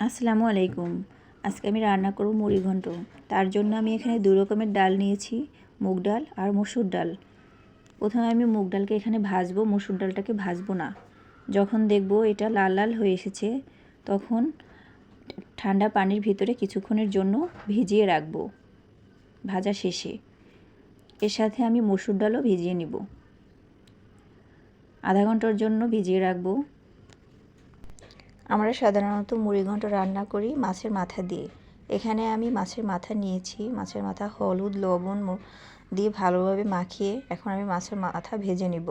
আসসালামু আলাইকুম। আজকে আমি রান্না করব মুড়ি ঘন্ট। তার জন্য আমি এখানে দুই রকমের ডাল নিয়েছি, মুগ ডাল আর মসুর ডাল। প্রথমে আমি মুগ ডালকে এখানে ভাজবো, মসুর ডালটাকে ভাজবো না। যখন দেখব এটা লাল লাল হয়ে এসেছে, তখন ঠান্ডা পানির ভিতরে কিছুক্ষণের জন্য ভিজিয়ে রাখবো ভাজা শেষে। এর সাথে আমি মসুর ডালও ভিজিয়ে নিব, আধা ঘন্টার জন্য ভিজিয়ে রাখবো। আমরা সাধারণত মুড়ি ঘন্ট রান্না করি মাছের মাথা দিয়ে। এখানে আমি মাছের মাথা নিয়েছি, মাছের মাথা হলুদ লবণ দিয়ে ভালোভাবে মাখিয়ে এখন আমি মাছের মাথা ভেজে নিব।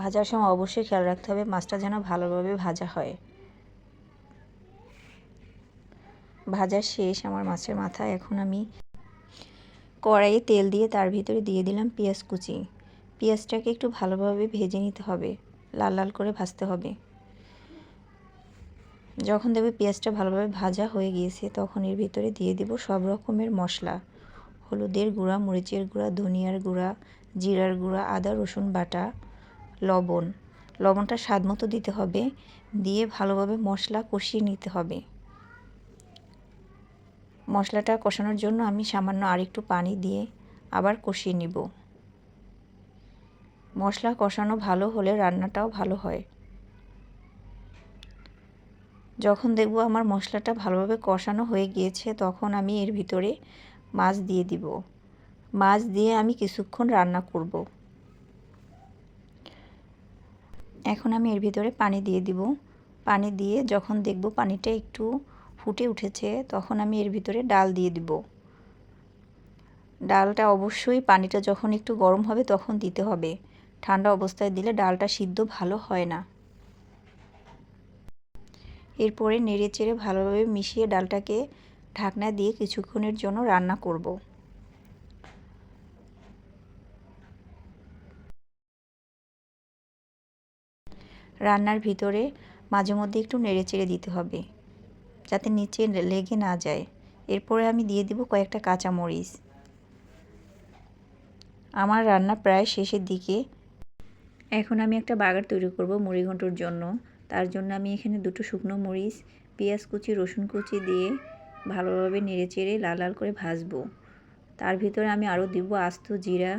ভাজার সময় অবশ্যই খেয়াল রাখতে হবে মাছটা যেন ভালোভাবে ভাজা হয়। ভাজা শেষ আমার মাছের মাথা। এখন আমি কড়াইয়ে তেল দিয়ে তার ভিতরে দিয়ে দিলাম পেঁয়াজ কুচি। পেঁয়াজটাকে একটু ভালোভাবে ভেজে নিতে হবে, লাল লাল করে ভাজতে হবে। যখন দেখবে পেঁয়াজটা ভালোভাবে ভাজা হয়ে গিয়েছে, তখন এর ভিতরে দিয়ে দেব সব রকমের মশলা, হলুদের গুঁড়া, মরিচের গুঁড়া, ধনিয়ার গুঁড়া, জিরার গুঁড়া, আদা রসুন বাটা, লবণটা স্বাদ মতো দিতে হবে। দিয়ে ভালোভাবে মশলা কষিয়ে নিতে হবে। মশলাটা কষানোর জন্য আমি সামান্য আরেকটু পানি দিয়ে আবার কষিয়ে নিব। মশলা কষানো ভালো হলে রান্নাটাও ভালো হয়। যখন দেখব আমার মশলাটা ভালোভাবে কষানো হয়ে গিয়েছে, তখন আমি এর ভিতরে মাছ দিয়ে দিব। মাছ দিয়ে আমি কিছুক্ষণ রান্না করব। এখন আমি এর ভিতরে পানি দিয়ে দিব। পানি দিয়ে যখন দেখব পানিটা একটু ফুটে উঠেছে, তখন আমি এর ভিতরে ডাল দিয়ে দিব। ডালটা অবশ্যই পানিটা যখন একটু গরম হবে তখন দিতে হবে। ঠান্ডা অবস্থায় দিলে ডালটা সিদ্ধ ভালো হয় না। এরপরে নেড়েচেড়ে ভালোভাবে মিশিয়ে ডালটাকে ঢাকনা দিয়ে কিছুক্ষণের জন্য রান্না করব। রান্নার ভিতরে মাঝে মধ্যে একটু নেড়েচেড়ে দিতে হবে যাতে নিচে লেগে না যায়। এরপরে আমি দিয়ে দিব কয়েকটা কাঁচামরিচ। আমার রান্না প্রায় শেষের দিকে। এখন আমি একটা বাগার তৈরি করব মুড়ি ঘন্টর জন্য। তার জন্য আমি এখানে দুটো শুকনো মরিচ, পেঁয়াজ কুচি, রসুন কুচি দিয়ে ভালোভাবে নেড়েচেড়ে লাল লাল করে ভাজবো। তার ভিতরে আমি আরও দিব আস্ত জিরা,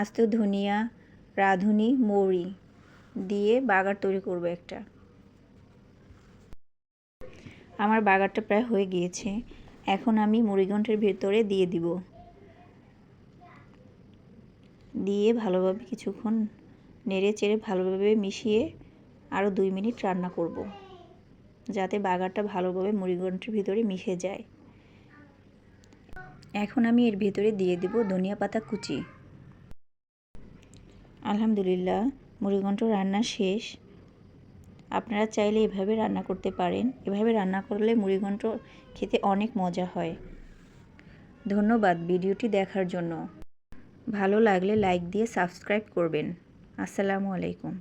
আস্ত ধনিয়া, রাঁধুনি, মৌরি দিয়ে বাগার তৈরি করব একটা। আমার বাগারটা প্রায় হয়ে গিয়েছে। এখন আমি মুড়িঘণ্টের ভেতরে দিয়ে দিব। দিয়ে ভালোভাবে কিছুক্ষণ নেড়ে চেড়ে ভালোভাবে মিশিয়ে আরও 2 মিনিট রান্না করব, যাতে বাগারটা ভালোভাবে মুড়িঘণ্টের ভিতরে মিশে যায়। এখন আমি এর ভিতরে দিয়ে দেব ধনিয়া পাতা কুচি। আলহামদুলিল্লাহ, মুড়িঘণ্ট রান্না শেষ। আপনারা চাইলে এভাবে রান্না করতে পারেন। এভাবে রান্না করলে মুড়িঘণ্ট খেতে অনেক মজা হয়। ধন্যবাদ ভিডিওটি দেখার জন্য। ভালো লাগলে লাইক দিয়ে সাবস্ক্রাইব করবেন। আসসালামু আলাইকুম।